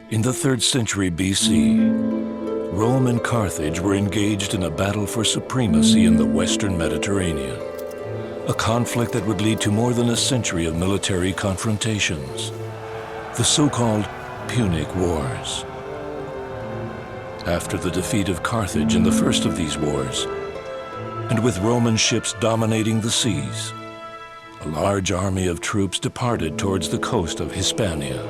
In the 3rd century BC, Rome and Carthage were engaged in a battle for supremacy in the Western Mediterranean, a conflict that would lead to more than a century of military confrontations, the so-called Punic Wars. After the defeat of Carthage in the first of these wars, and with Roman ships dominating the seas, a large army of troops departed towards the coast of Hispania.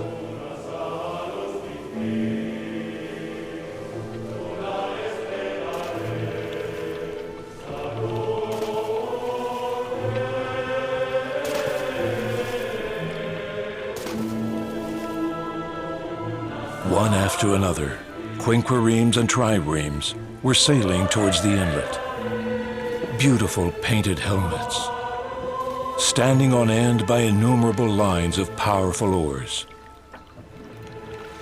One after another, quinquiremes and triremes were sailing towards the inlet. Beautiful painted helmets, standing on end by innumerable lines of powerful oars.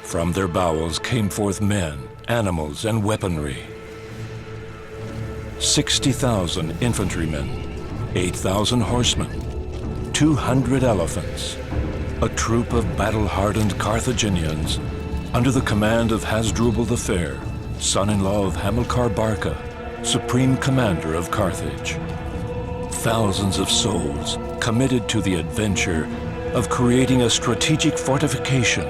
From their bowels came forth men, animals, and weaponry. 60,000 infantrymen, 8,000 horsemen, 200 elephants, a troop of battle-hardened Carthaginians under the command of Hasdrubal the Fair, son-in-law of Hamilcar Barca, supreme commander of Carthage. Thousands of souls committed to the adventure of creating a strategic fortification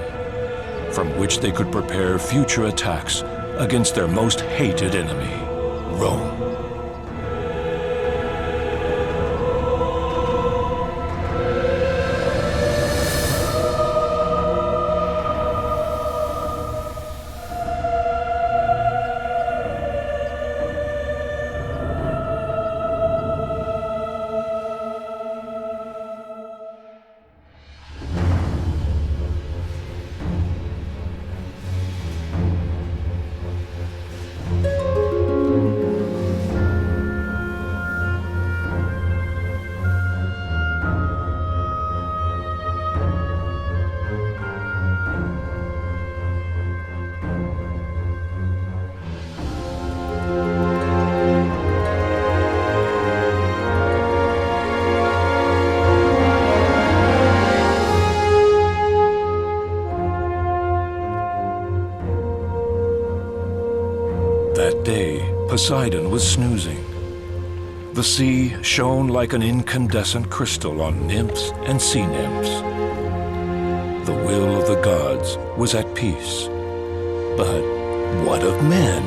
from which they could prepare future attacks against their most hated enemy, Rome. Poseidon was snoozing. The sea shone like an incandescent crystal on nymphs and sea nymphs. The will of the gods was at peace. But what of men?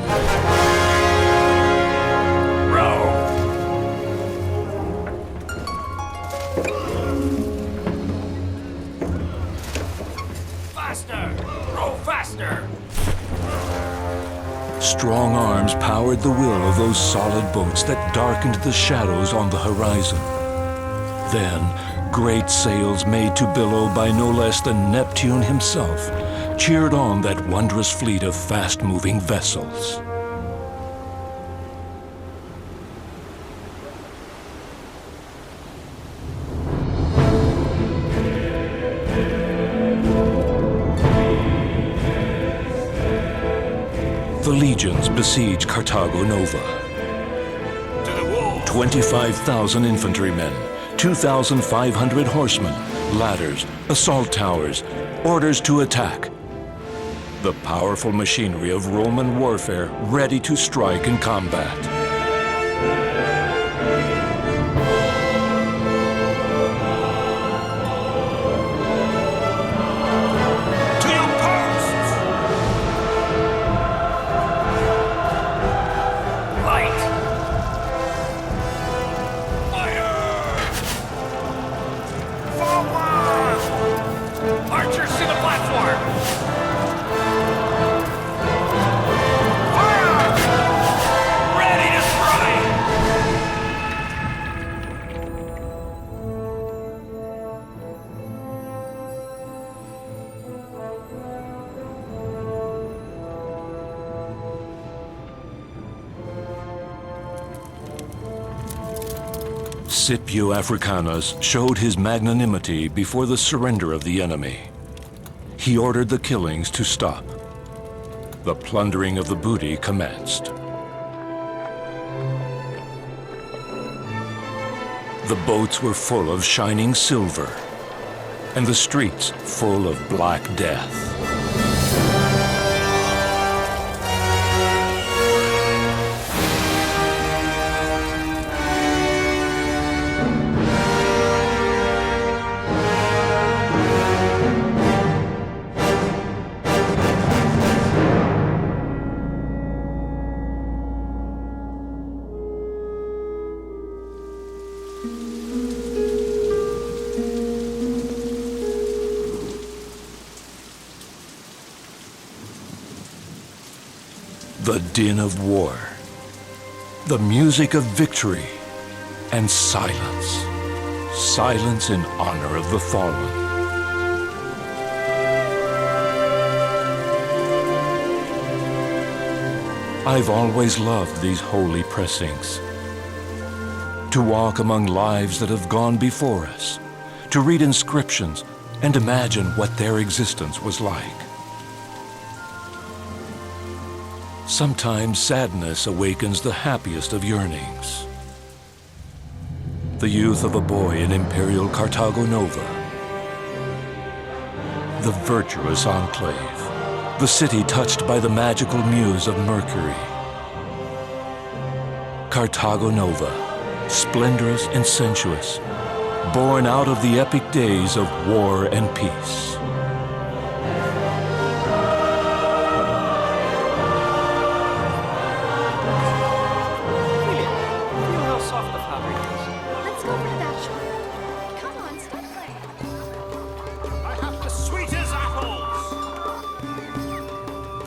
Strong arms powered the will of those solid boats that darkened the shadows on the horizon. Then, great sails made to billow by no less than Neptune himself cheered on that wondrous fleet of fast-moving vessels. The legions besieged Carthago Nova. 25,000 infantrymen, 2,500 horsemen, ladders, assault towers, orders to attack. The powerful machinery of Roman warfare ready to strike in combat. Scipio Africanus showed his magnanimity before the surrender of the enemy. He ordered the killings to stop. The plundering of the booty commenced. The boats were full of shining silver, and the streets full of black death. the din of war, the music of victory, and silence. Silence in honor of the fallen. I've always loved these holy precincts. To walk among lives that have gone before us, to read inscriptions and imagine what their existence was like. Sometimes sadness awakens the happiest of yearnings. The youth of a boy in imperial Carthago Nova. The virtuous enclave. The city touched by the magical muse of Mercury. Carthago Nova, splendorous and sensuous, born out of the epic days of war and peace.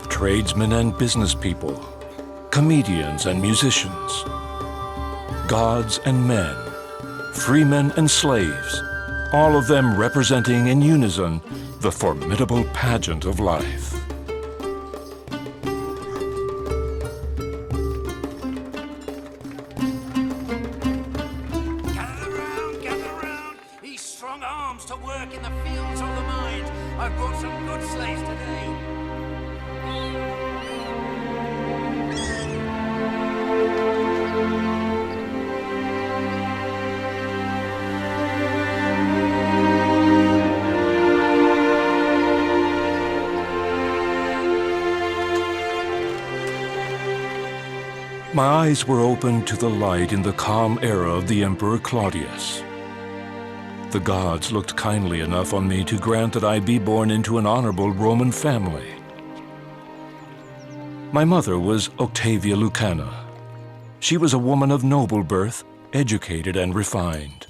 Tradesmen and business people, comedians and musicians, gods and men, freemen and slaves, all of them representing in unison the formidable pageant of life. Gather round, these strong arms to work in the fields of the mind. I've brought some good slaves today. My eyes were opened to the light in the calm era of the Emperor Claudius. The gods looked kindly enough on me to grant that I be born into an honorable Roman family. My mother was Octavia Lucana. She was a woman of noble birth, educated and refined.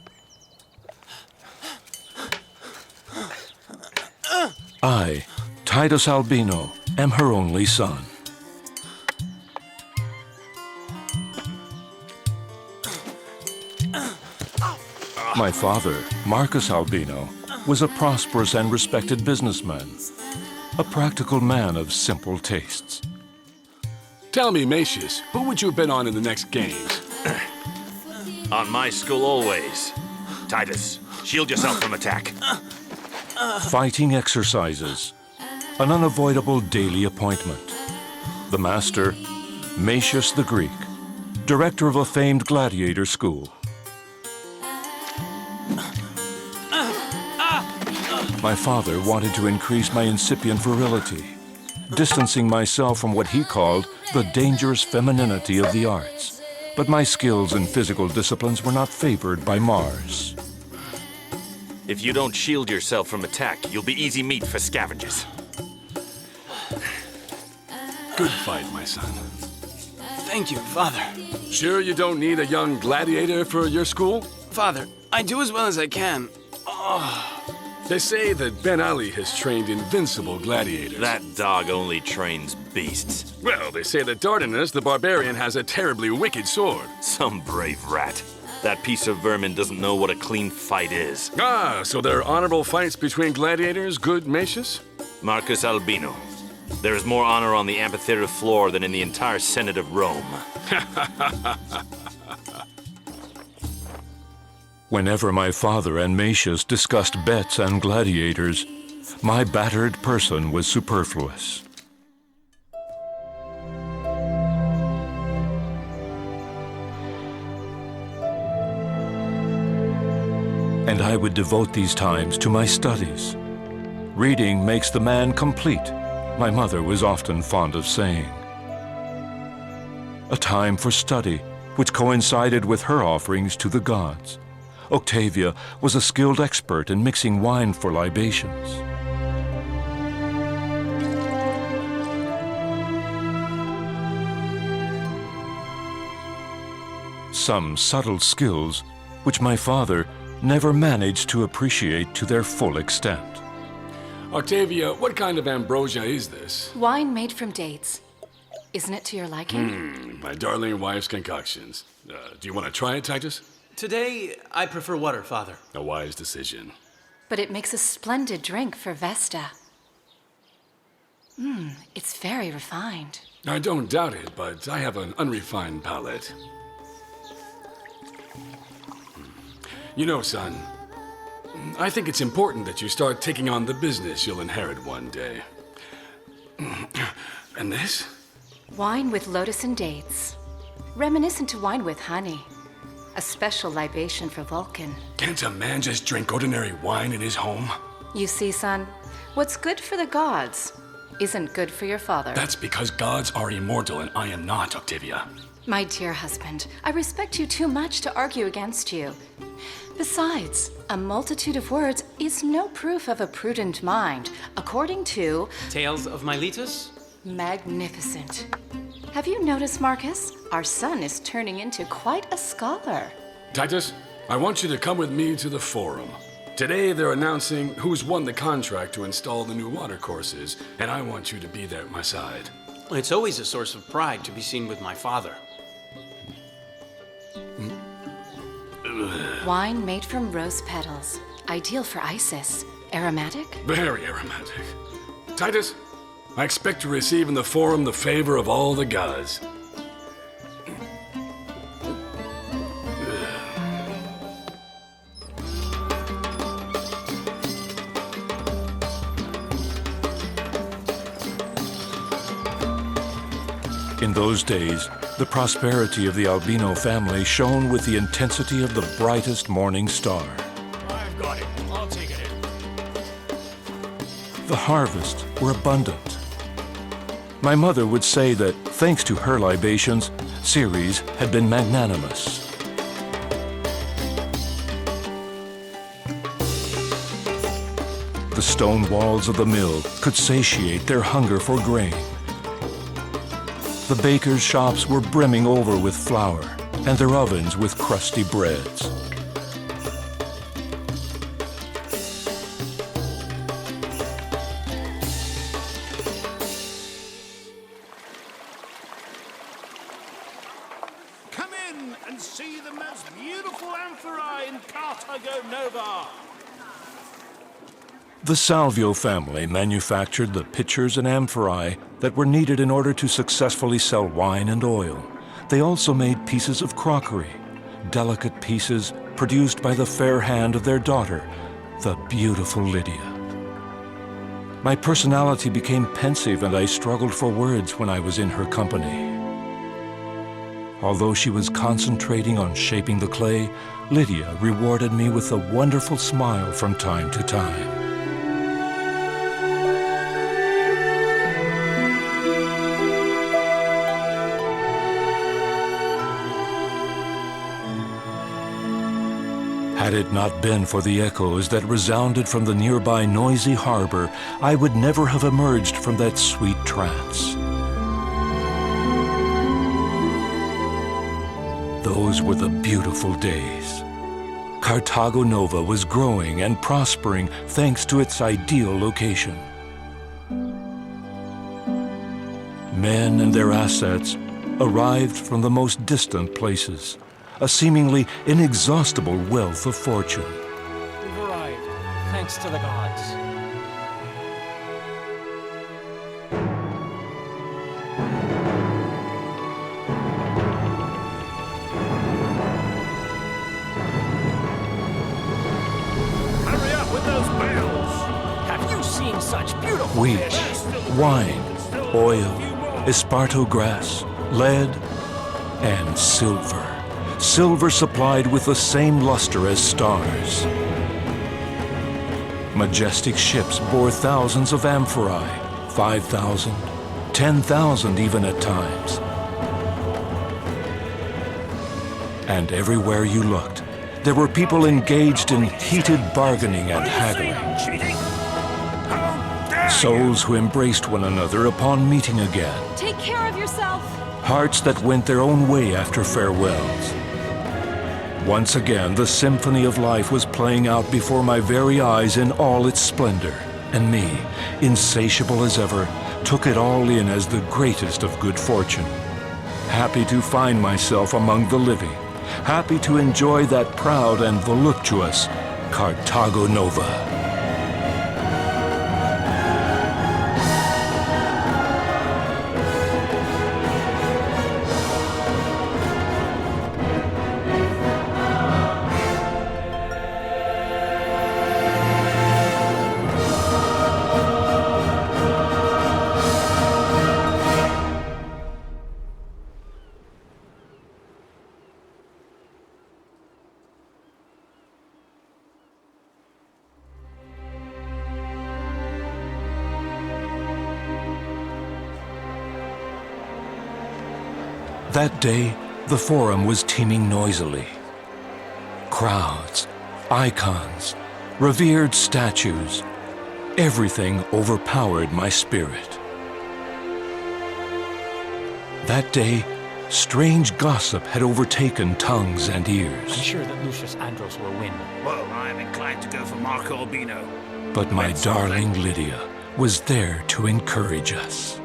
I, Titus Albino, am her only son. My father, Marcus Albino, was a prosperous and respected businessman, a practical man of simple tastes. Tell me, Macius, who would you have been on in the next games? On my school always. Titus, shield yourself from attack. Fighting exercises, an unavoidable daily appointment. The master, Macius the Greek, director of a famed gladiator school. My father wanted to increase my incipient virility, distancing myself from what he called the dangerous femininity of the arts. But my skills in physical disciplines were not favored by Mars. If you don't shield yourself from attack, you'll be easy meat for scavengers. Good fight, my son. Thank you, Father. Sure you don't need a young gladiator for your school? Father, I do as well as I can. They say that Ben Ali has trained invincible gladiators. That dog only trains beasts. Well, they say that Dardanus, the barbarian, has a terribly wicked sword. Some brave rat. That piece of vermin doesn't know what a clean fight is. Ah, so there are honorable fights between gladiators, good Macius? Marcus Albino. There is more honor on the amphitheater floor than in the entire Senate of Rome. Whenever my father and Macius discussed bets and gladiators, my battered person was superfluous. And I would devote these times to my studies. Reading makes the man complete, my mother was often fond of saying. A time for study, which coincided with her offerings to the gods. Octavia was a skilled expert in mixing wine for libations. Some subtle skills which my father never managed to appreciate to their full extent. Octavia, what kind of ambrosia is this? Wine made from dates. Isn't it to your liking? My darling wife's concoctions. Do you want to try it, Titus? Today, I prefer water, Father. A wise decision. But it makes a splendid drink for Vesta. It's very refined. I don't doubt it, but I have an unrefined palate. You know, son, I think it's important that you start taking on the business you'll inherit one day. And this? Wine with lotus and dates. Reminiscent to wine with honey. A special libation for Vulcan. Can't a man just drink ordinary wine in his home? You see, son, what's good for the gods isn't good for your father. That's because gods are immortal and I am not, Octavia. My dear husband, I respect you too much to argue against you. Besides, a multitude of words is no proof of a prudent mind, according to... Tales of Miletus? Magnificent. Have you noticed, Marcus? Our son is turning into quite a scholar. Titus, I want you to come with me to the forum. Today they're announcing who's won the contract to install the new watercourses, and I want you to be there at my side. It's always a source of pride to be seen with my father. Wine made from rose petals. Ideal for Isis. Aromatic? Very aromatic. Titus, I expect to receive in the forum the favor of all the gods. In those days, the prosperity of the Albino family shone with the intensity of the brightest morning star. I've got it. I'll take it in. The harvests were abundant. My mother would say that, thanks to her libations, Ceres had been magnanimous. The stone walls of the mill could satiate their hunger for grain. The bakers' shops were brimming over with flour, and their ovens with crusty breads. Come in and see the most beautiful amphora in Carthago Nova. The Salvio family manufactured the pitchers and amphorae that were needed in order to successfully sell wine and oil. They also made pieces of crockery, delicate pieces produced by the fair hand of their daughter, the beautiful Lydia. My personality became pensive and I struggled for words when I was in her company. Although she was concentrating on shaping the clay, Lydia rewarded me with a wonderful smile from time to time. Had it not been for the echoes that resounded from the nearby noisy harbor, I would never have emerged from that sweet trance. Those were the beautiful days. Carthago Nova was growing and prospering thanks to its ideal location. Men and their assets arrived from the most distant places, a seemingly inexhaustible wealth of fortune. We've arrived, thanks to the gods. Hurry up with those bales. Have you seen such beautiful Wheat, fish? wine, oil, esparto grass, lead, and silver. Silver supplied with the same luster as stars. Majestic ships bore thousands of amphorae, 5,000, 10,000 even at times. And everywhere you looked, there were people engaged in heated bargaining and haggling. Cheating? How dare Souls who embraced one another upon meeting again. Take care of yourself. Hearts that went their own way after farewells. Once again, the symphony of life was playing out before my very eyes in all its splendor, and me, insatiable as ever, took it all in as the greatest of good fortune. Happy to find myself among the living, happy to enjoy that proud and voluptuous Carthago Nova. That day, the Forum was teeming noisily. Crowds, icons, revered statues, everything overpowered my spirit. That day, strange gossip had overtaken tongues and ears. I'm sure that Lucius Andros will win. Well, I'm inclined to go for Marco Albino. But my darling Lydia was there to encourage us.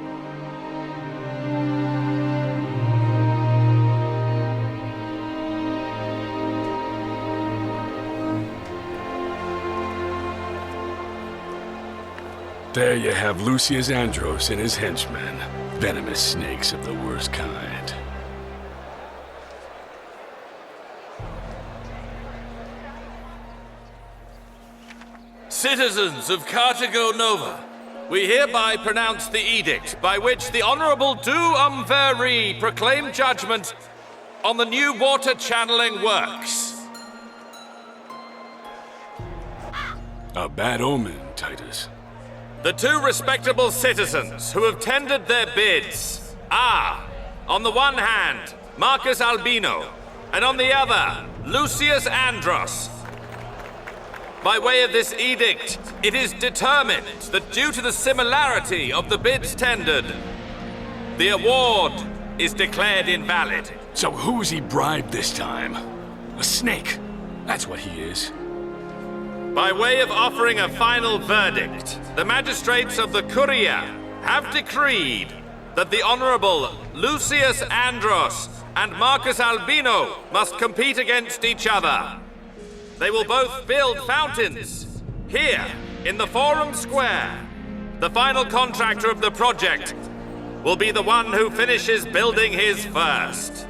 There you have Lucius Andros and his henchmen. Venomous snakes of the worst kind. Citizens of Carthago Nova, we hereby pronounce the edict by which the Honorable Du Umveri proclaimed judgment on the new water channeling works. A bad omen, Titus. The two respectable citizens who have tendered their bids are, on the one hand, Marcus Albino, and on the other, Lucius Andros. By way of this edict, it is determined that due to the similarity of the bids tendered, the award is declared invalid. So who's he bribed this time? A snake. That's what he is. By way of offering a final verdict, the magistrates of the Curia have decreed that the Honorable Lucius Andros and Marcus Albino must compete against each other. They will both build fountains here in the Forum Square. The final contractor of the project will be the one who finishes building his first.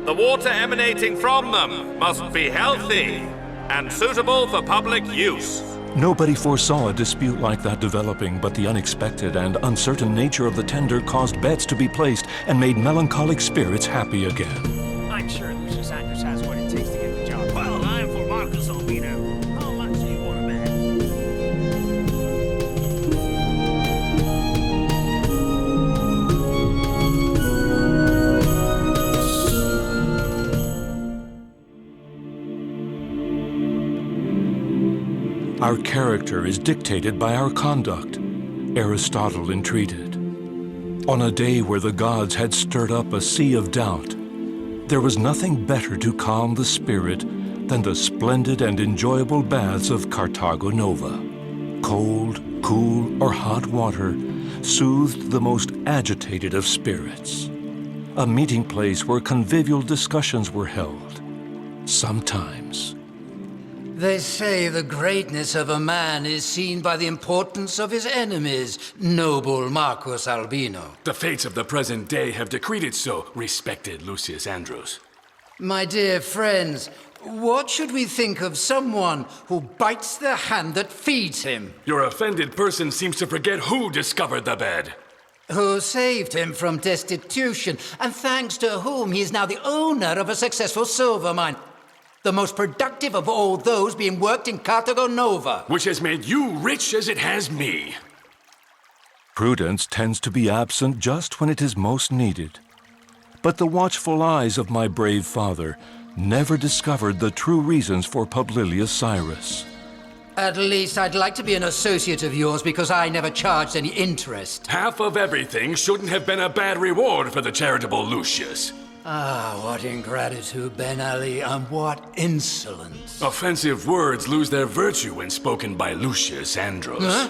The water emanating from them must be healthy and suitable for public use. Nobody foresaw a dispute like that developing, but the unexpected and uncertain nature of the tender caused bets to be placed and made melancholic spirits happy again. I'm sure Lucius Andros has what it takes to get the job. Well, I'm for Marcus Albino. How much do you want to bet? Our character is dictated by our conduct, Aristotle entreated. On a day where the gods had stirred up a sea of doubt, there was nothing better to calm the spirit than the splendid and enjoyable baths of Carthago Nova. Cold, cool, or hot water soothed the most agitated of spirits. A meeting place where convivial discussions were held. Sometimes. They say the greatness of a man is seen by the importance of his enemies, noble Marcus Albino. The fates of the present day have decreed it so, respected Lucius Andros. My dear friends, what should we think of someone who bites the hand that feeds him? Your offended person seems to forget who discovered the bed. Who saved him from destitution, and thanks to whom he is now the owner of a successful silver mine. The most productive of all those being worked in Carthago Nova. Which has made you rich as it has me. Prudence tends to be absent just when it is most needed. But the watchful eyes of my brave father never discovered the true reasons for Publilius Cyrus. At least I'd like to be an associate of yours because I never charged any interest. Half of everything shouldn't have been a bad reward for the charitable Lucius. Ah, what ingratitude, Ben Ali, and what insolence. Offensive words lose their virtue when spoken by Lucius Andros. Huh?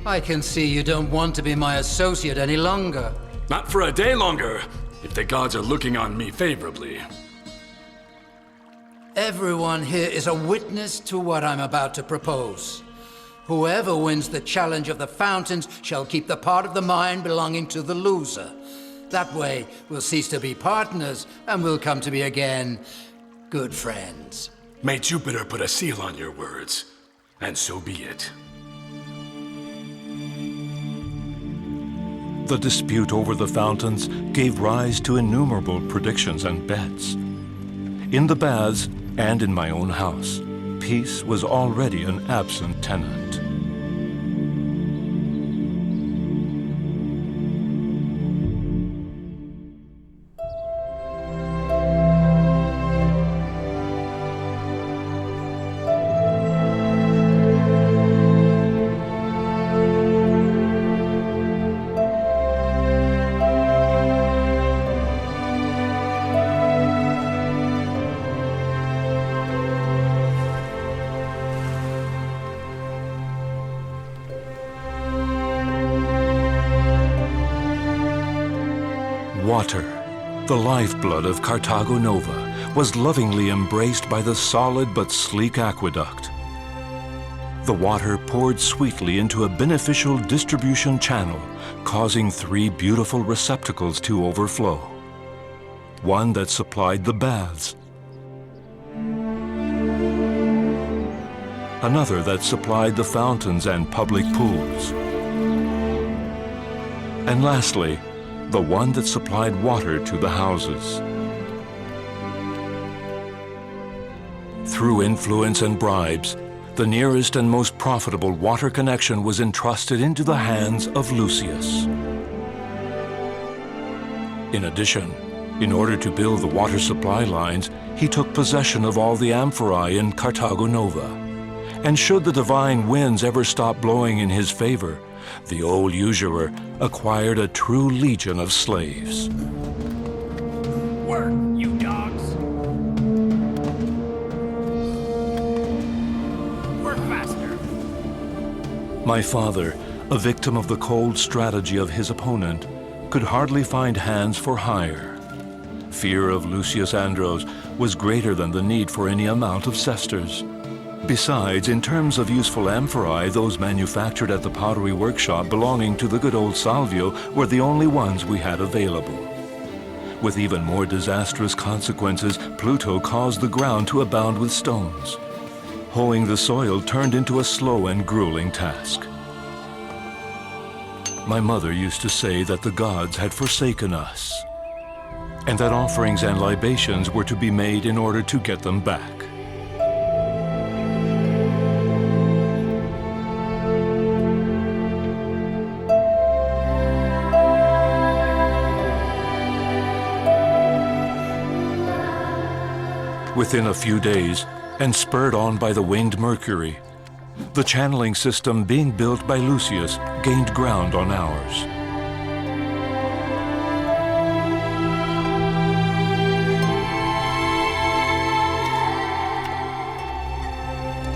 I can see you don't want to be my associate any longer. Not for a day longer, if the gods are looking on me favorably. Everyone here is a witness to what I'm about to propose. Whoever wins the challenge of the fountains shall keep the part of the mine belonging to the loser. That way, we'll cease to be partners, and we'll come to be again good friends. May Jupiter put a seal on your words, and so be it. The dispute over the fountains gave rise to innumerable predictions and bets. In the baths and in my own house, peace was already an absent tenant. Water, the lifeblood of Carthago Nova, was lovingly embraced by the solid but sleek aqueduct. The water poured sweetly into a beneficial distribution channel, causing 3 beautiful receptacles to overflow. One that supplied the baths, another that supplied the fountains and public pools, and lastly, the one that supplied water to the houses. Through influence and bribes, the nearest and most profitable water connection was entrusted into the hands of Lucius. In addition, in order to build the water supply lines, he took possession of all the amphorae in Carthago Nova. And should the divine winds ever stop blowing in his favor, the old usurer acquired a true legion of slaves. Work, you dogs! Work faster! My father, a victim of the cold strategy of his opponent, could hardly find hands for hire. Fear of Lucius Andros was greater than the need for any amount of sesterces. Besides, in terms of useful amphorae, those manufactured at the pottery workshop belonging to the good old Salvio were the only ones we had available. With even more disastrous consequences, Pluto caused the ground to abound with stones. Hoeing the soil turned into a slow and grueling task. My mother used to say that the gods had forsaken us, and that offerings and libations were to be made in order to get them back. Within a few days, and spurred on by the winged Mercury, the channeling system being built by Lucius gained ground on ours.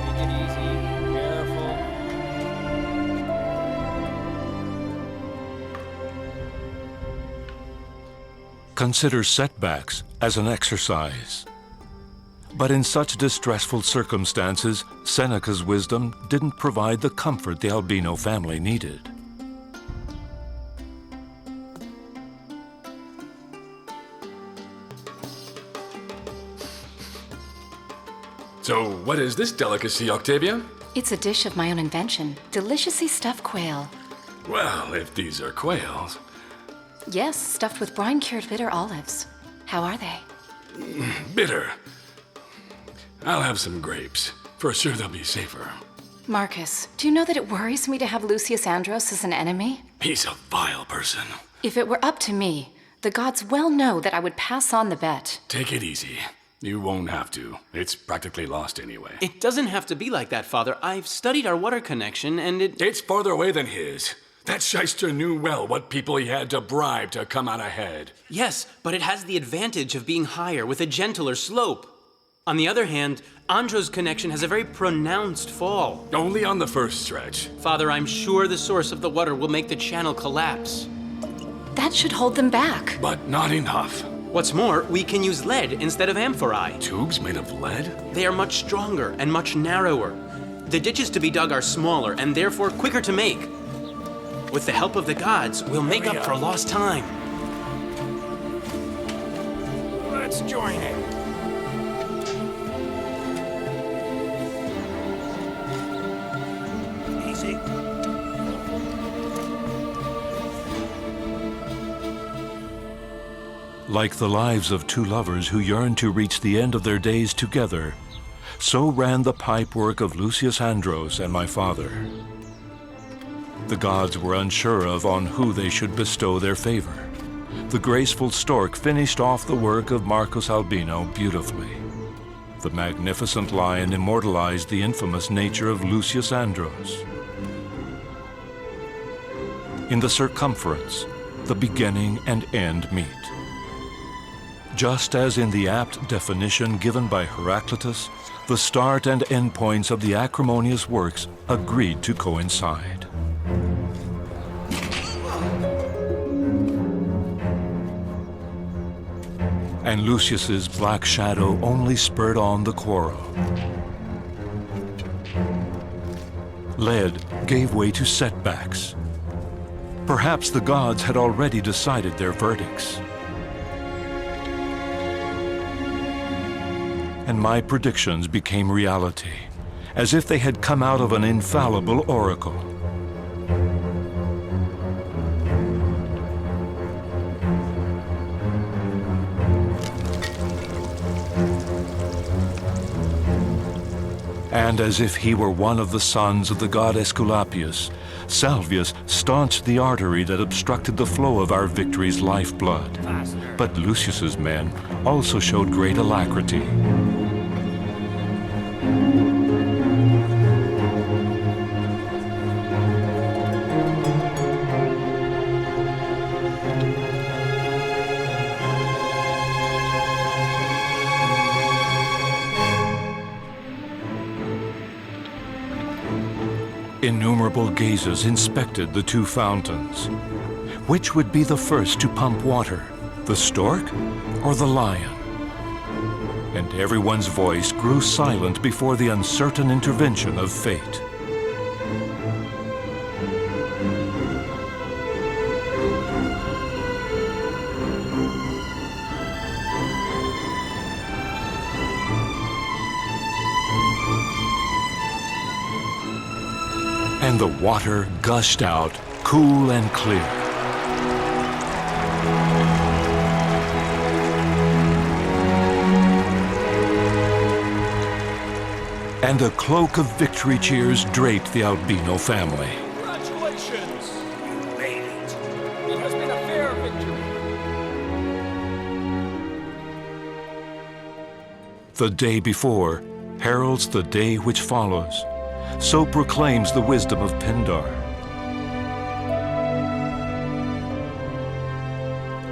Take it easy, careful. Consider setbacks as an exercise. But in such distressful circumstances, Seneca's wisdom didn't provide the comfort the Albino family needed. So, what is this delicacy, Octavia? It's a dish of my own invention. Deliciously stuffed quail. Well, if these are quails. Yes, stuffed with brine-cured bitter olives. How are they? Bitter. I'll have some grapes. For sure they'll be safer. Marcus, do you know that it worries me to have Lucius Andros as an enemy? He's a vile person. If it were up to me, the gods well know that I would pass on the bet. Take it easy. You won't have to. It's practically lost anyway. It doesn't have to be like that, Father. I've studied our water connection, and It's farther away than his. That shyster knew well what people he had to bribe to come out ahead. Yes, but it has the advantage of being higher with a gentler slope. On the other hand, Andro's connection has a very pronounced fall. Only on the first stretch. Father, I'm sure the source of the water will make the channel collapse. That should hold them back. But not enough. What's more, we can use lead instead of amphorae. Tubes made of lead? They are much stronger and much narrower. The ditches to be dug are smaller and therefore quicker to make. With the help of the gods, we'll make up for lost time. Let's join it. Easy. Like the lives of two lovers who yearned to reach the end of their days together, so ran the pipework of Lucius Andros and my father. The gods were unsure of on who they should bestow their favor. The graceful stork finished off the work of Marcus Albino beautifully. The magnificent lion immortalized the infamous nature of Lucius Andros. In the circumference, the beginning and end meet. Just as in the apt definition given by Heraclitus, the start and end points of the acrimonious works agreed to coincide. And Lucius's black shadow only spurred on the quarrel. Lead gave way to setbacks. Perhaps the gods had already decided their verdicts. And my predictions became reality, as if they had come out of an infallible oracle. And as if he were one of the sons of the god Aesculapius, Salvius staunched the artery that obstructed the flow of our victory's lifeblood. But Lucius's men also showed great alacrity. Innumerable gazes inspected the two fountains. Which would be the first to pump water, the stork or the lion? And everyone's voice grew silent before the uncertain intervention of fate. And the water gushed out, cool and clear. And a cloak of victory cheers draped the Albino family. Congratulations! You made it. It has been a fair victory. The day before heralds the day which follows. So proclaims the wisdom of Pindar.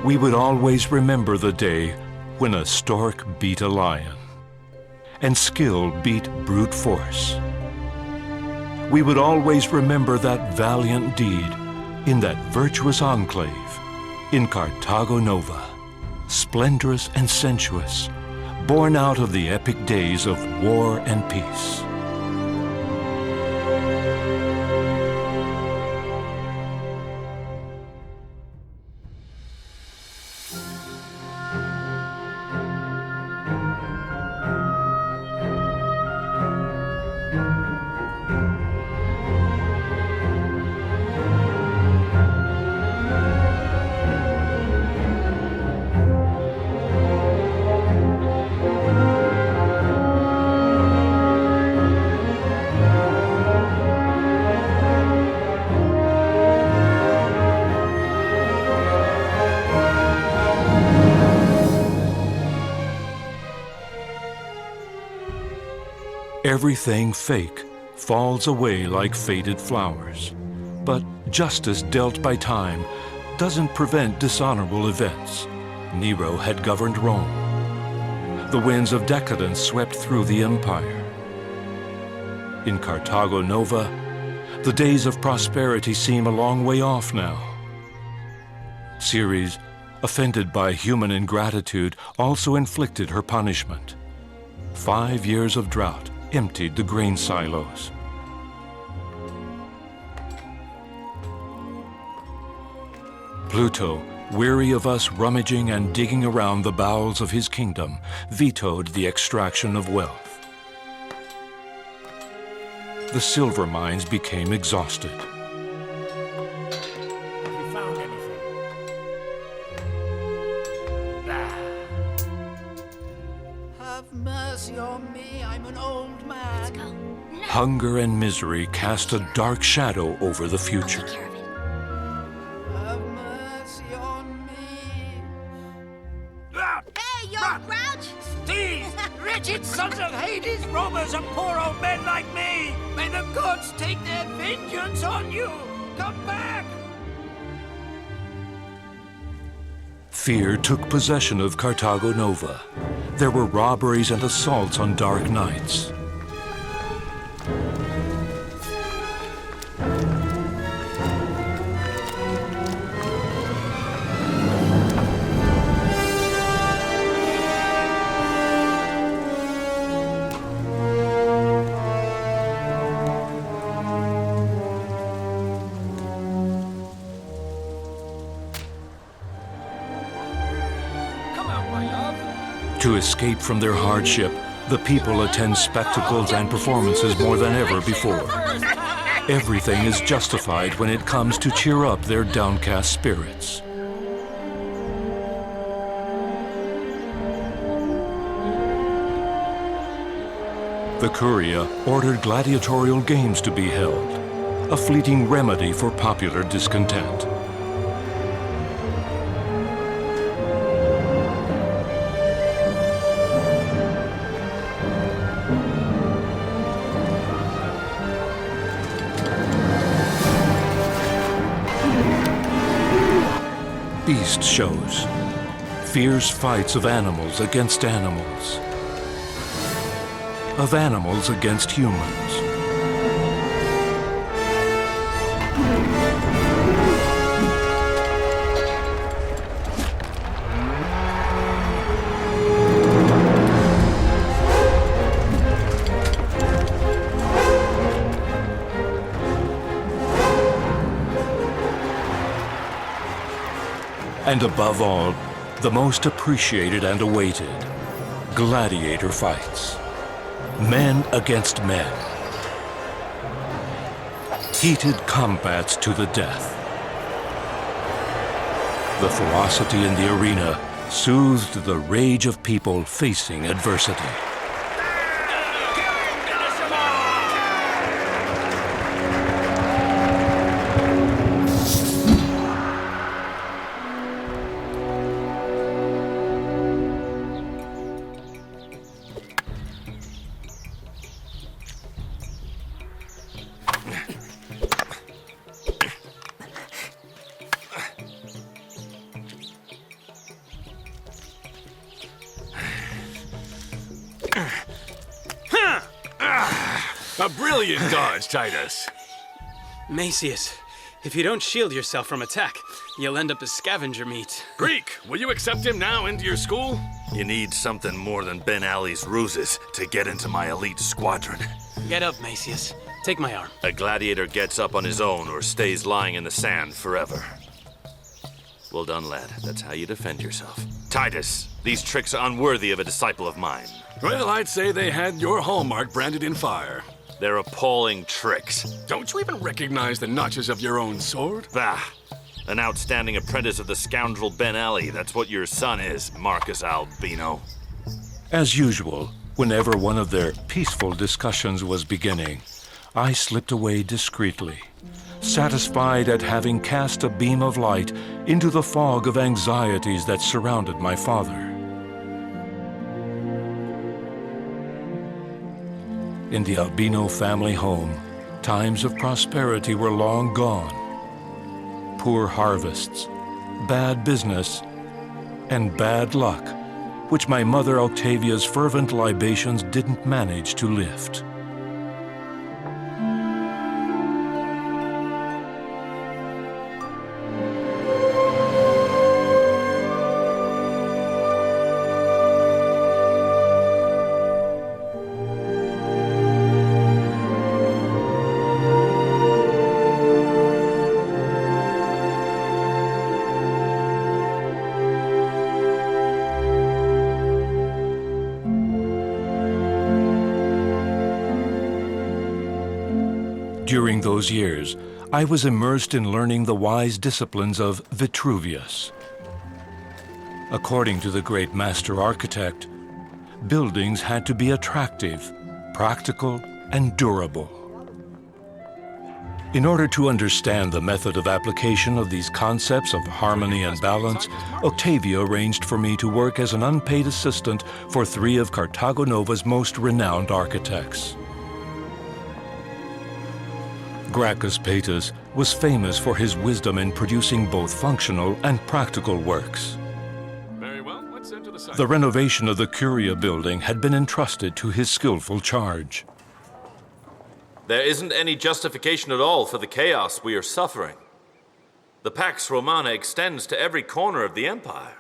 We would always remember the day when a stork beat a lion, and skill beat brute force. We would always remember that valiant deed in that virtuous enclave in Carthago Nova, splendorous and sensuous, born out of the epic days of war and peace. Everything fake falls away like faded flowers. But justice dealt by time doesn't prevent dishonorable events. Nero had governed Rome. the winds of decadence swept through the empire. In Carthago Nova, the days of prosperity seem a long way off now. Ceres, offended by human ingratitude, also inflicted her punishment. 5 years of drought emptied the grain silos. Pluto, weary of us rummaging and digging around the bowels of his kingdom, vetoed the extraction of wealth. The silver mines became exhausted. Have you found anything? Have mercy on me, I'm an old man. Hunger and misery cast a dark shadow over the future. Have mercy on me. Hey, you old grouch! These wretched sons of Hades, robbers of poor old men like me! May the gods take their vengeance on you! Come back! Fear took possession of Carthago Nova. There were robberies and assaults on dark nights. To escape from their hardship, the people attend spectacles and performances more than ever before. Everything is justified when it comes to cheer up their downcast spirits. The Curia ordered gladiatorial games to be held, a fleeting remedy for popular discontent. Beast shows, fierce fights of animals against animals, of animals against humans. And above all, the most appreciated and awaited, gladiator fights. Men against men. Heated combats to the death. The ferocity in the arena soothed the rage of people facing adversity. A brilliant dodge, Titus. Macius, if you don't shield yourself from attack, you'll end up as scavenger meat. Greek, will you accept him now into your school? You need something more than Ben Ali's ruses to get into my elite squadron. Get up, Macius. Take my arm. A gladiator gets up on his own or stays lying in the sand forever. Well done, lad. That's how you defend yourself. Titus, these tricks are unworthy of a disciple of mine. Well, I'd say they had your hallmark branded in fire. They're appalling tricks. Don't you even recognize the notches of your own sword? Bah! An outstanding apprentice of the scoundrel Ben Ali. That's what your son is, Marcus Albino. As usual, whenever one of their peaceful discussions was beginning, I slipped away discreetly, satisfied at having cast a beam of light into the fog of anxieties that surrounded my father. In the Albino family home, times of prosperity were long gone. Poor harvests, bad business, and bad luck which my mother Octavia's fervent libations didn't manage to lift. During those years, I was immersed in learning the wise disciplines of Vitruvius. According to the great master architect, buildings had to be attractive, practical, and durable. In order to understand the method of application of these concepts of harmony and balance, Octavia arranged for me to work as an unpaid assistant for 3 of Carthago Nova's most renowned architects. Gracchus Paetus was famous for his wisdom in producing both functional and practical works. Very well, let's enter the site. The renovation of the Curia building had been entrusted to his skillful charge. There isn't any justification at all for the chaos we are suffering. The Pax Romana extends to every corner of the empire.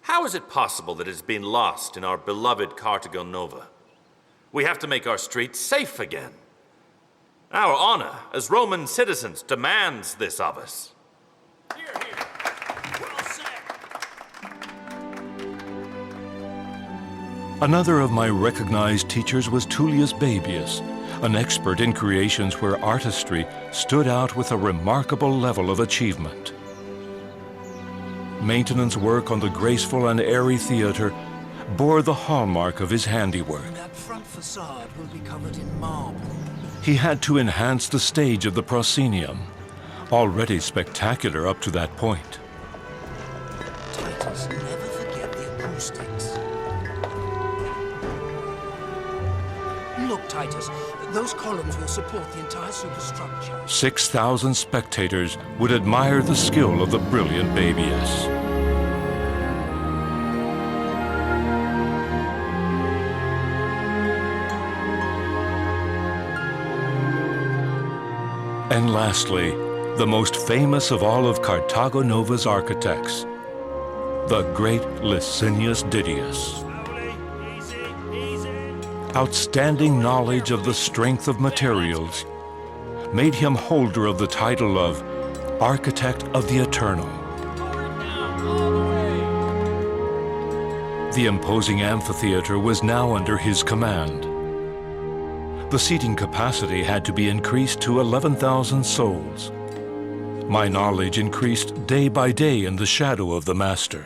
How is it possible that it has been lost in our beloved Carthago Nova? We have to make our streets safe again. Our honor as Roman citizens demands this of us. Here, here. We're all set. Another of my recognized teachers was Tullius Baebius, an expert in creations where artistry stood out with a remarkable level of achievement. Maintenance work on the graceful and airy theater bore the hallmark of his handiwork. That front facade will be covered in marble. He had to enhance the stage of the proscenium, already spectacular up to that point. Titus, never forget the acoustics. Look, Titus, those columns will support the entire superstructure. 6,000 spectators would admire the skill of the brilliant Baebius. And lastly, the most famous of all of Carthago Nova's architects, the great Licinius Didius. Slowly, easy, easy. Outstanding knowledge of the strength of materials made him holder of the title of Architect of the Eternal. Forward now, all the way. The imposing amphitheater was now under his command. The seating capacity had to be increased to 11,000 souls. My knowledge increased day by day in the shadow of the master.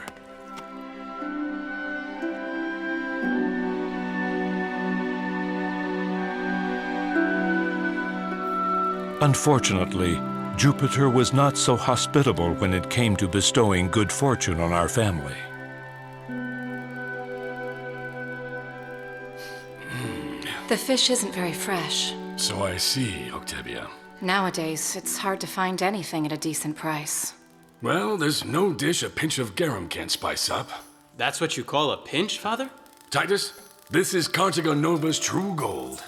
Unfortunately, Jupiter was not so hospitable when it came to bestowing good fortune on our family. The fish isn't very fresh. So I see, Octavia. Nowadays, it's hard to find anything at a decent price. Well, there's no dish a pinch of garum can't spice up. That's what you call a pinch, Father? Titus, this is Carthago Nova's true gold.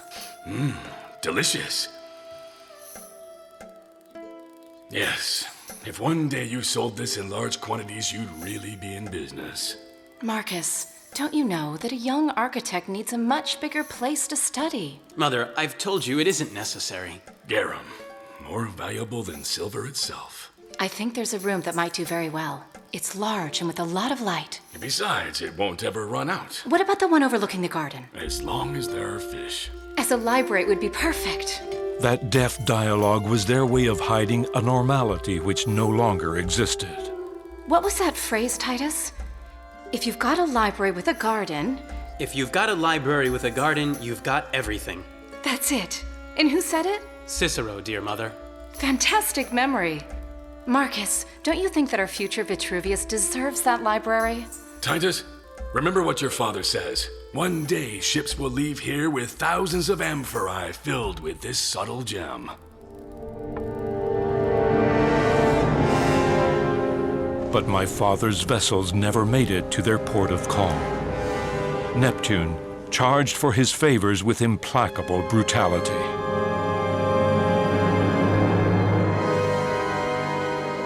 Delicious. Yes, if one day you sold this in large quantities, you'd really be in business. Marcus, don't you know that a young architect needs a much bigger place to study? Mother, I've told you it isn't necessary. Garum, more valuable than silver itself. I think there's a room that might do very well. It's large and with a lot of light. Besides, it won't ever run out, What about the one overlooking the garden? as long as there are fish. As a library, it would be perfect. That deaf dialogue was their way of hiding a normality which no longer existed. What was that phrase, Titus? If you've got a library with a garden... If you've got a library with a garden, you've got everything. That's it. And who said it? Cicero, dear mother. Fantastic memory. Marcus, don't you think that our future Vitruvius deserves that library? Titus, remember what your father says. One day ships will leave here with thousands of amphorae filled with this subtle gem. But my father's vessels never made it to their port of call. Neptune charged for his favors with implacable brutality.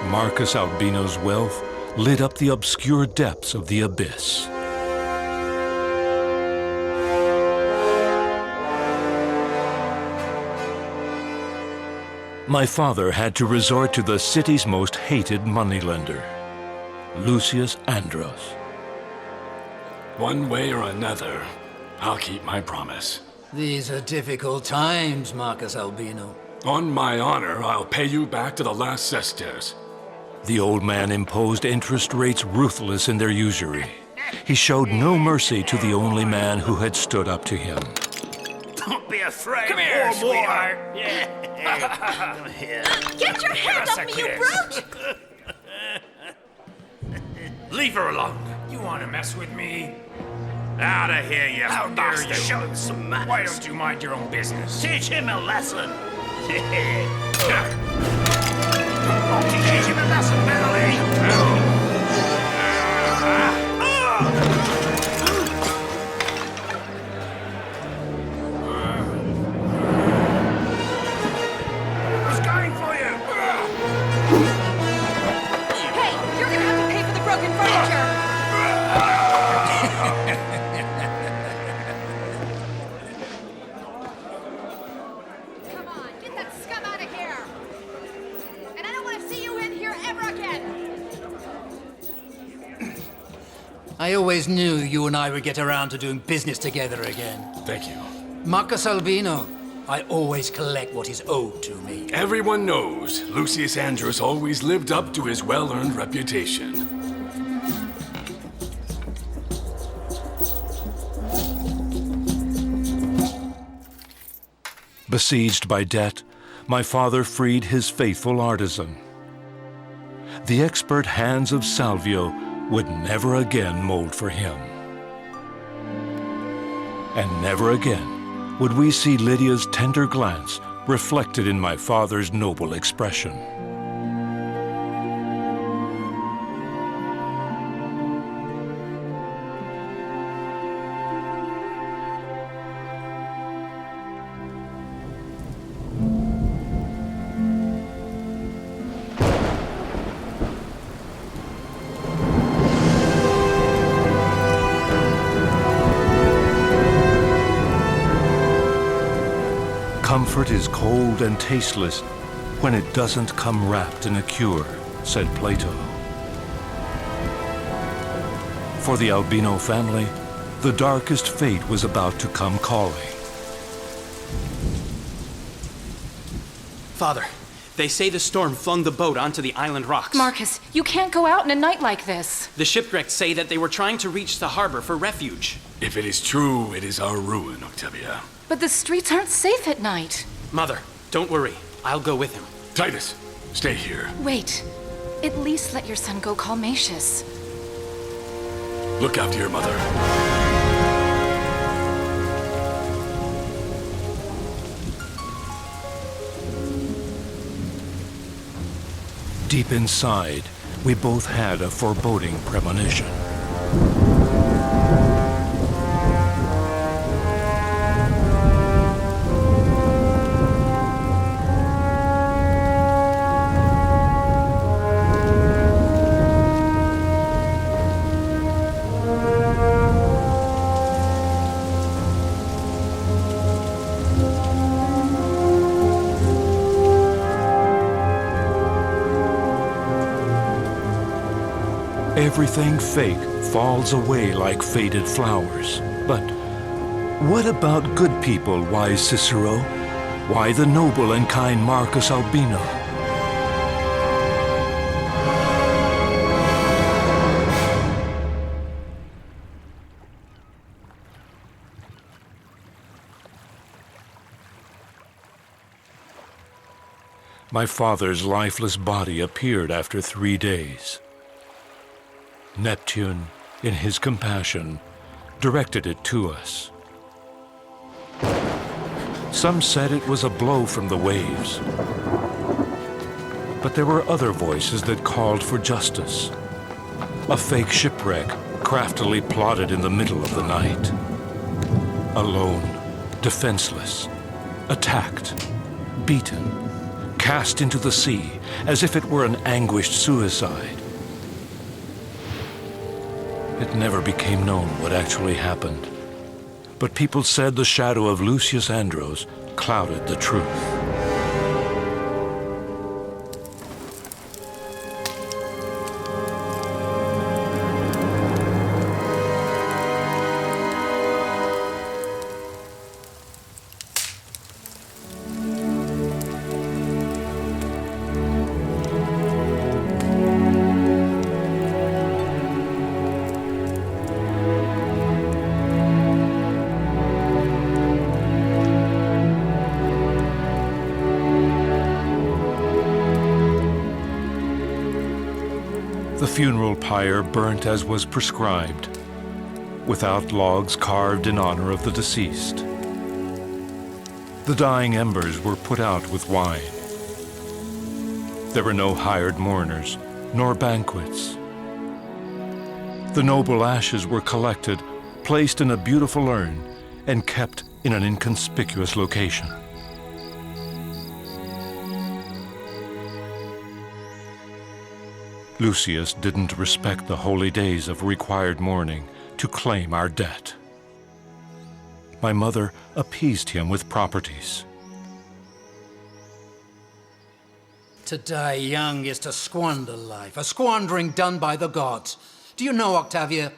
Marcus Albino's wealth lit up the obscure depths of the abyss. My father had to resort to the city's most hated moneylender, Lucio Andro. One way or another, I'll keep my promise. These are difficult times, Marcus Albino. On my honor, I'll pay you back to the last sesterce. The old man imposed interest rates ruthless in their usury. He showed no mercy to the only man who had stood up to him. Don't be afraid. Come here, sweetheart. Yeah. Come here. Get your hands off me, you brute! Leave her alone. You want to mess with me? Out of here, you How dare bastard. you? Show him some manners. Why don't you mind your own business? Teach him a lesson. Teach him a lesson, Billy. He's going for you. Hey, you're gonna have to pay for the broken furniture! Come on, get that scum out of here! And I don't want to see you in here ever again! I always knew you and I would get around to doing business together again. Thank you. Marcus Albino, I always collect what is owed to me. Everyone knows Lucio Andro always lived up to his well-earned reputation. Besieged by debt, my father freed his faithful artisan. The expert hands of Salvio would never again mold for him. And never again would we see Lydia's tender glance reflected in my father's noble expression. Comfort is cold and tasteless when it doesn't come wrapped in a cure, said Plato. For the Albino family, the darkest fate was about to come calling. Father, they say the storm flung the boat onto the island rocks. Marcus, you can't go out in a night like this. The shipwrecked say that they were trying to reach the harbor for refuge. If it is true, it is our ruin, Octavia. But the streets aren't safe at night. Mother, don't worry. I'll go with him. Titus, stay here. Wait. At least let your son go call Matius. Look after your mother. Deep inside, we both had a foreboding premonition. Everything fake falls away like faded flowers. But what about good people, wise Cicero? Why the noble and kind Marcus Albino? My father's lifeless body appeared after 3 days. Neptune, in his compassion, directed it to us. Some said it was a blow from the waves. But there were other voices that called for justice. A fake shipwreck craftily plotted in the middle of the night. Alone, defenseless, attacked, beaten, cast into the sea as if it were an anguished suicide. It never became known what actually happened, but people said the shadow of Lucio Andro clouded the truth. The funeral pyre burnt as was prescribed, without logs carved in honor of the deceased. The dying embers were put out with wine. There were no hired mourners, nor banquets. The noble ashes were collected, placed in a beautiful urn, and kept in an inconspicuous location. Lucius didn't respect the holy days of required mourning to claim our debt. My mother appeased him with properties. To die young is to squander life, a squandering done by the gods. Do you know, Octavia,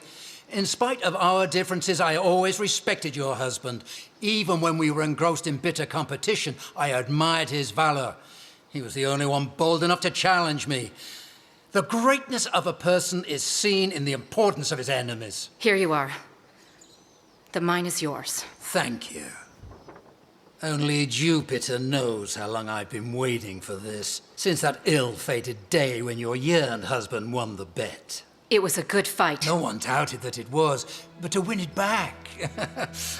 in spite of our differences, I always respected your husband. Even when we were engrossed in bitter competition, I admired his valor. He was the only one bold enough to challenge me. The greatness of a person is seen in the importance of his enemies. Here you are. The mine is yours. Thank you. Only Jupiter knows how long I've been waiting for this, since that ill-fated day when your yearned husband won the bet. It was a good fight. No one doubted that it was, but to win it back.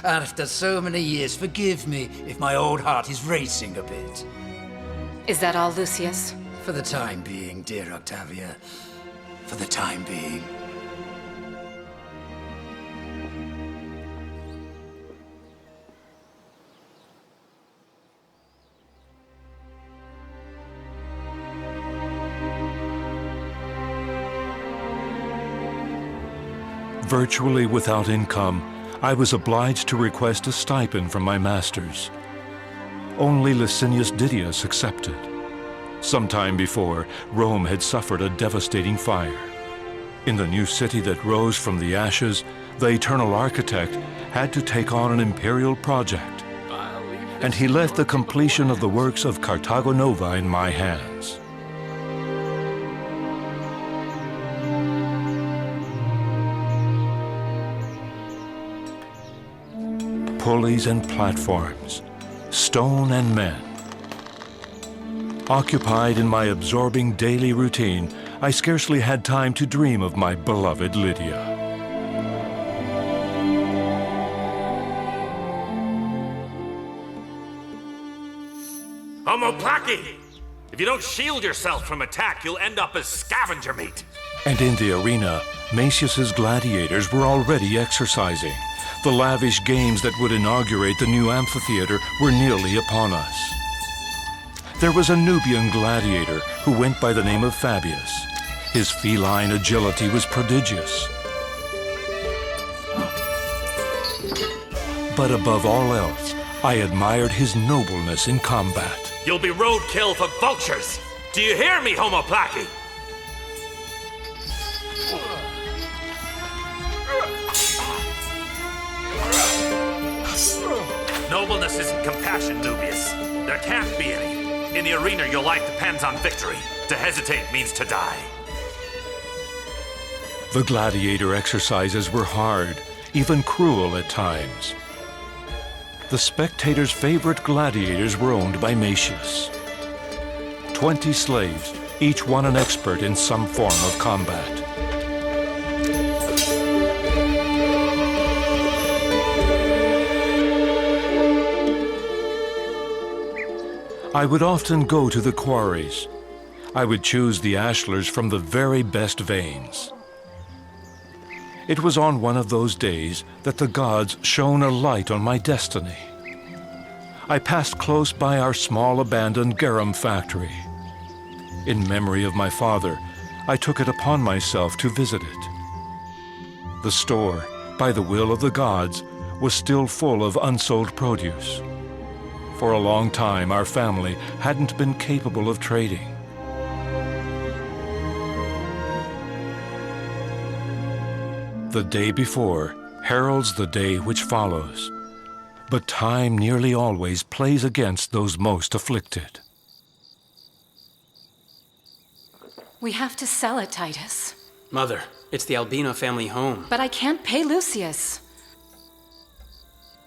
After so many years, forgive me if my old heart is racing a bit. Is that all, Lucius? For the time being, dear Octavia. For the time being. Virtually without income, I was obliged to request a stipend from my masters. Only Licinius Didius accepted. Some time before, Rome had suffered a devastating fire. In the new city that rose from the ashes, the eternal architect had to take on an imperial project. And he left the completion of the works of Carthago Nova in my hands. Pulleys and platforms, stone and men. Occupied in my absorbing daily routine, I scarcely had time to dream of my beloved Lydia. Homoplaki! If you don't shield yourself from attack, you'll end up as scavenger meat. And in the arena, Macius's gladiators were already exercising. The lavish games that would inaugurate the new amphitheater were nearly upon us. There was a Nubian gladiator who went by the name of Fabius. His feline agility was prodigious. But above all else, I admired his nobleness in combat. You'll be roadkill for vultures! Do you hear me, Homoplaki? Nobleness isn't compassion, Nubius. There can't be any. In the arena, your life depends on victory. To hesitate means to die. The gladiator exercises were hard, even cruel at times. The spectators' favorite gladiators were owned by Macius. 20 slaves, each one an expert in some form of combat. I would often go to the quarries. I would choose the ashlars from the very best veins. It was on one of those days that the gods shone a light on my destiny. I passed close by our small abandoned garum factory. In memory of my father, I took it upon myself to visit it. The store, by the will of the gods, was still full of unsold produce. For a long time, our family hadn't been capable of trading. The day before heralds the day which follows, but time nearly always plays against those most afflicted. We have to sell it, Titus. Mother, it's the Albino family home. But I can't pay Lucius.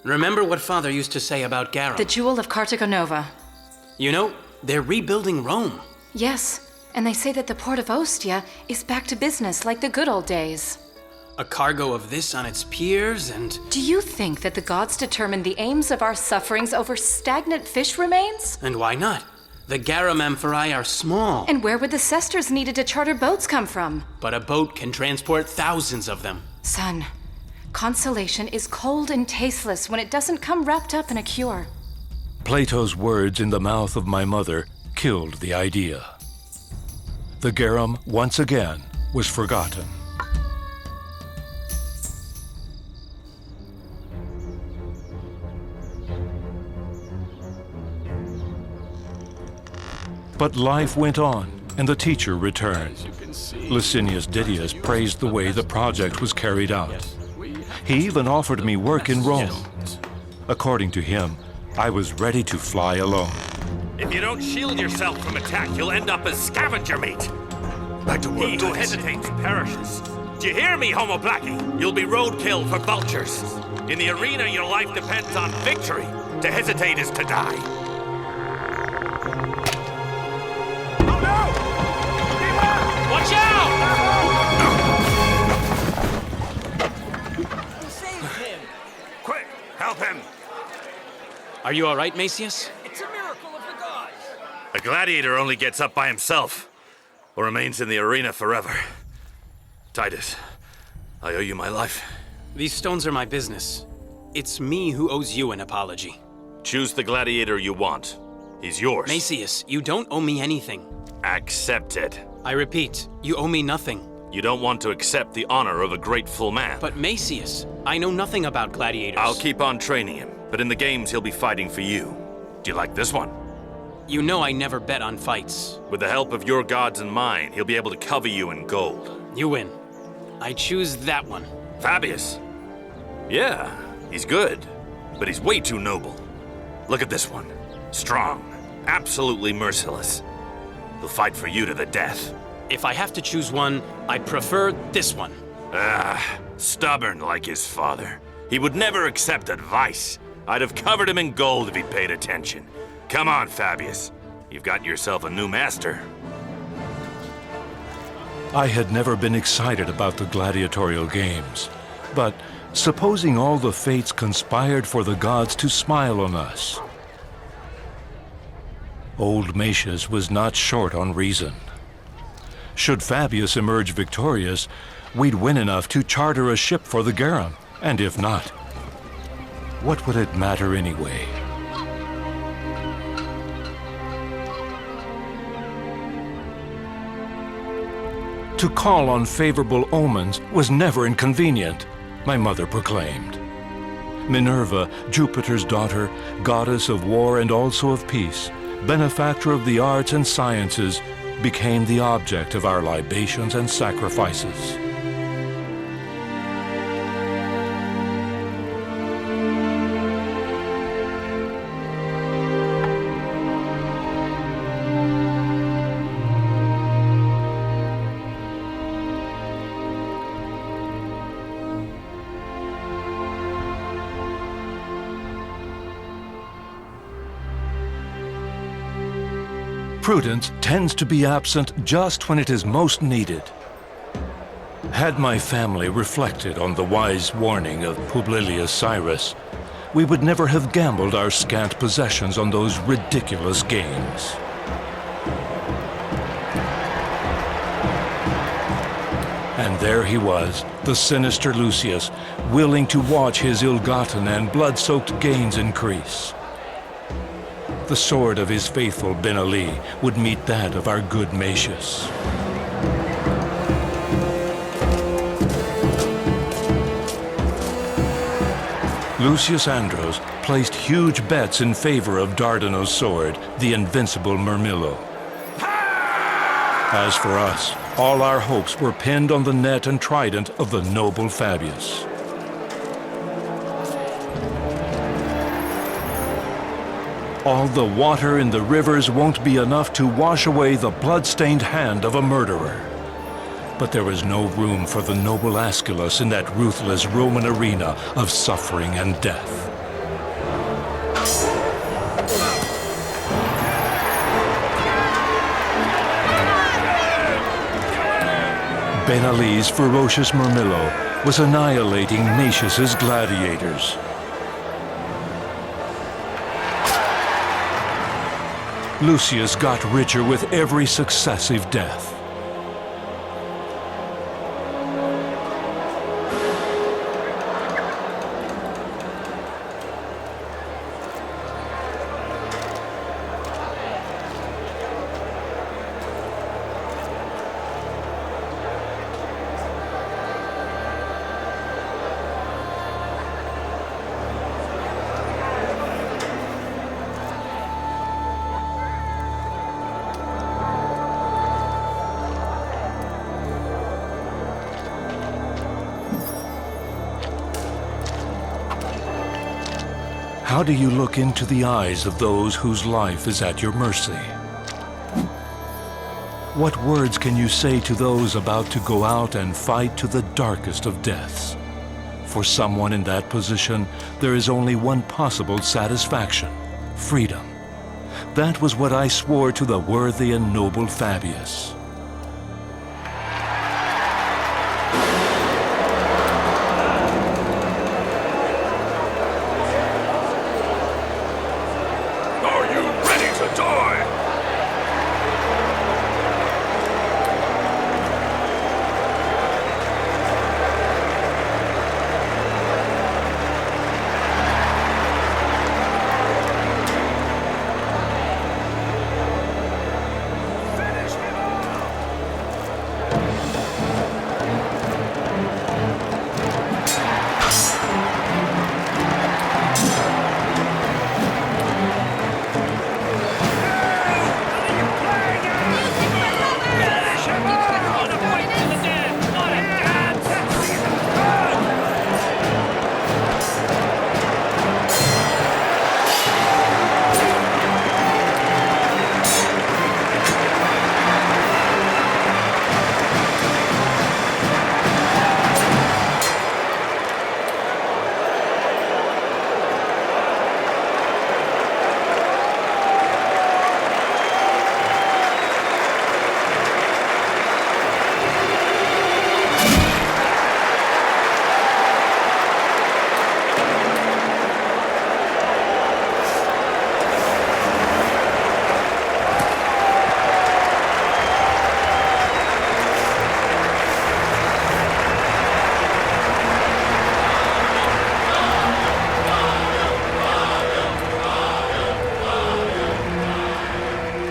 Remember what Father used to say about garum? The jewel of Carthago Nova. You know, they're rebuilding Rome. Yes, and they say that the port of Ostia is back to business like the good old days. A cargo of this on its piers and... Do you think that the gods determine the aims of our sufferings over stagnant fish remains? And why not? The garum amphorae are small. And where would the cesters needed to charter boats come from? But a boat can transport thousands of them. Son, consolation is cold and tasteless when it doesn't come wrapped up in a cure. Plato's words in the mouth of my mother killed the idea. The garum, once again, was forgotten. But life went on, and the teacher returned. Licinius Didius praised the way the project was carried out. He even offered me work in Rome. According to him, I was ready to fly alone. If you don't shield yourself from attack, you'll end up as scavenger meat. Back to work. He who hesitates perishes. Do you hear me, Homo Blackie? You'll be roadkill for vultures. In the arena, your life depends on victory. To hesitate is to die. Watch out! We saved him. Quick, help him. Are you all right, Macius? It's a miracle of the gods. A gladiator only gets up by himself, or remains in the arena forever. Titus, I owe you my life. These stones are my business. It's me who owes you an apology. Choose the gladiator you want. He's yours. Macius, you don't owe me anything. Accept it. I repeat, you owe me nothing. You don't want to accept the honor of a grateful man. But Macius, I know nothing about gladiators. I'll keep on training him, but in the games he'll be fighting for you. Do you like this one? You know I never bet on fights. With the help of your gods and mine, he'll be able to cover you in gold. You win. I choose that one. Fabius? Yeah, he's good, but he's way too noble. Look at this one. Strong, absolutely merciless. He'll fight for you to the death. If I have to choose one, I prefer this one. Stubborn like his father. He would never accept advice. I'd have covered him in gold if he'd paid attention. Come on, Fabius. You've got yourself a new master. I had never been excited about the gladiatorial games, but supposing all the fates conspired for the gods to smile on us. Old Macius was not short on reason. Should Fabius emerge victorious, we'd win enough to charter a ship for the garum, and if not, what would it matter anyway? To call on favorable omens was never inconvenient, my mother proclaimed. Minerva, Jupiter's daughter, goddess of war and also of peace, benefactor of the arts and sciences, became the object of our libations and sacrifices. Prudence tends to be absent just when it is most needed. Had my family reflected on the wise warning of Publilius Cyrus, we would never have gambled our scant possessions on those ridiculous games. And there he was, the sinister Lucius, willing to watch his ill-gotten and blood-soaked gains increase. The sword of his faithful Ben Ali would meet that of our good Matius. Lucius Andros placed huge bets in favor of Dardano's sword, the invincible Murmillo. As for us, all our hopes were pinned on the net and trident of the noble Fabius. All the water in the rivers won't be enough to wash away the blood-stained hand of a murderer. But there was no room for the noble Aeschylus in that ruthless Roman arena of suffering and death. Ben Ali's ferocious Murmillo was annihilating Matius's gladiators. Lucius got richer with every successive death. How do you look into the eyes of those whose life is at your mercy? What words can you say to those about to go out and fight to the darkest of deaths? For someone in that position, there is only one possible satisfaction: freedom. That was what I swore to the worthy and noble Fabius.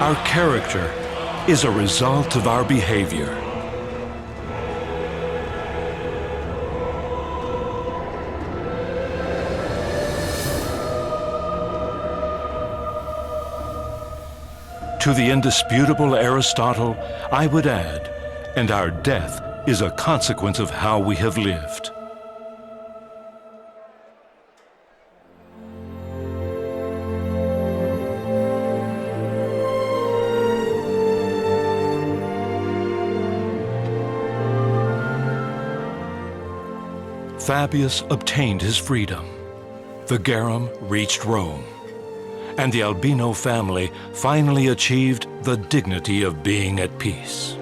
Our character is a result of our behavior. To the indisputable Aristotle, I would add, and our death is a consequence of how we have lived. Fabius obtained his freedom. The Garum reached Rome, and the Albino family finally achieved the dignity of being at peace.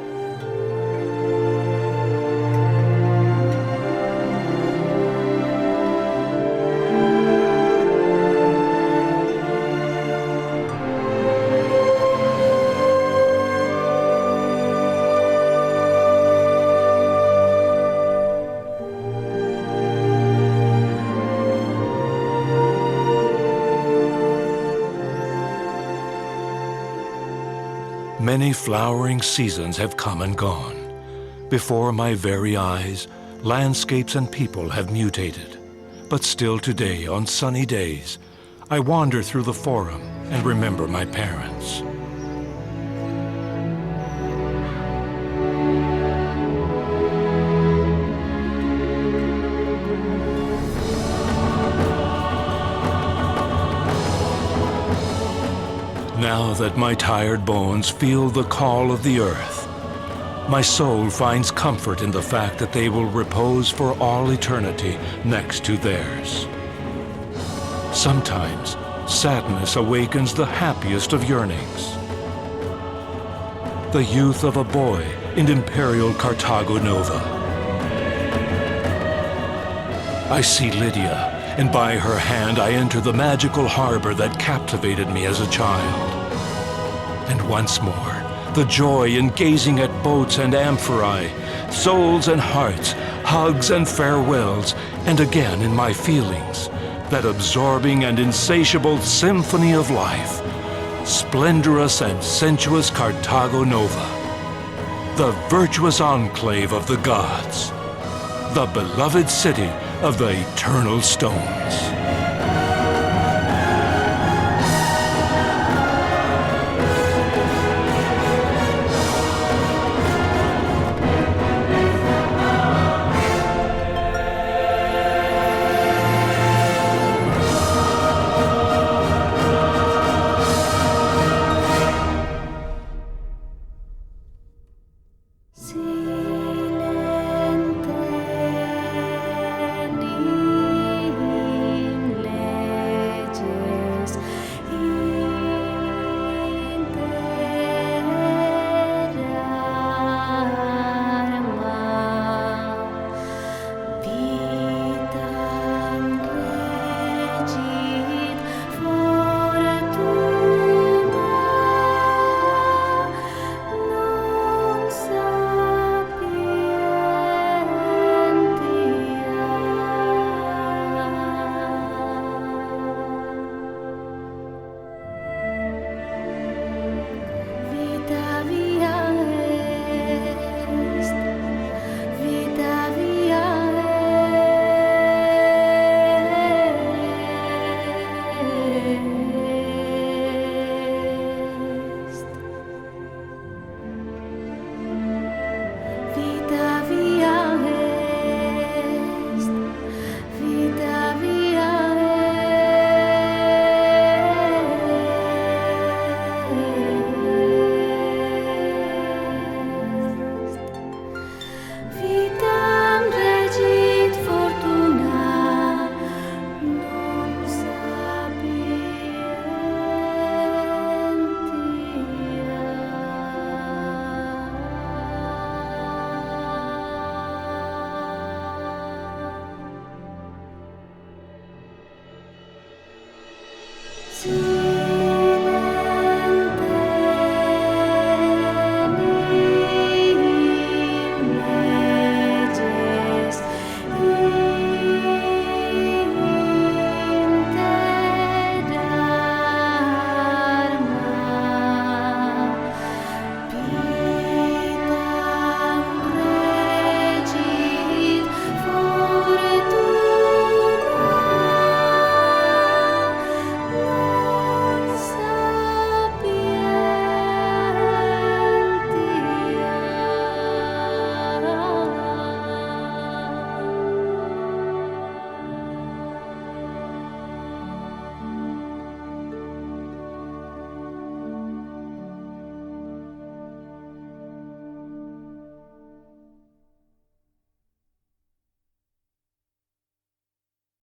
Many flowering seasons have come and gone. Before my very eyes, landscapes and people have mutated. But still today, on sunny days, I wander through the Forum and remember my parents. Now that my tired bones feel the call of the earth, my soul finds comfort in the fact that they will repose for all eternity next to theirs. Sometimes, sadness awakens the happiest of yearnings. The youth of a boy in imperial Carthago Nova. I see Lydia, and by her hand I enter the magical harbor that captivated me as a child. And once more, the joy in gazing at boats and amphorae, souls and hearts, hugs and farewells, and again in my feelings, that absorbing and insatiable symphony of life, splendorous and sensuous Carthago Nova, the virtuous enclave of the gods, the beloved city of the eternal stones.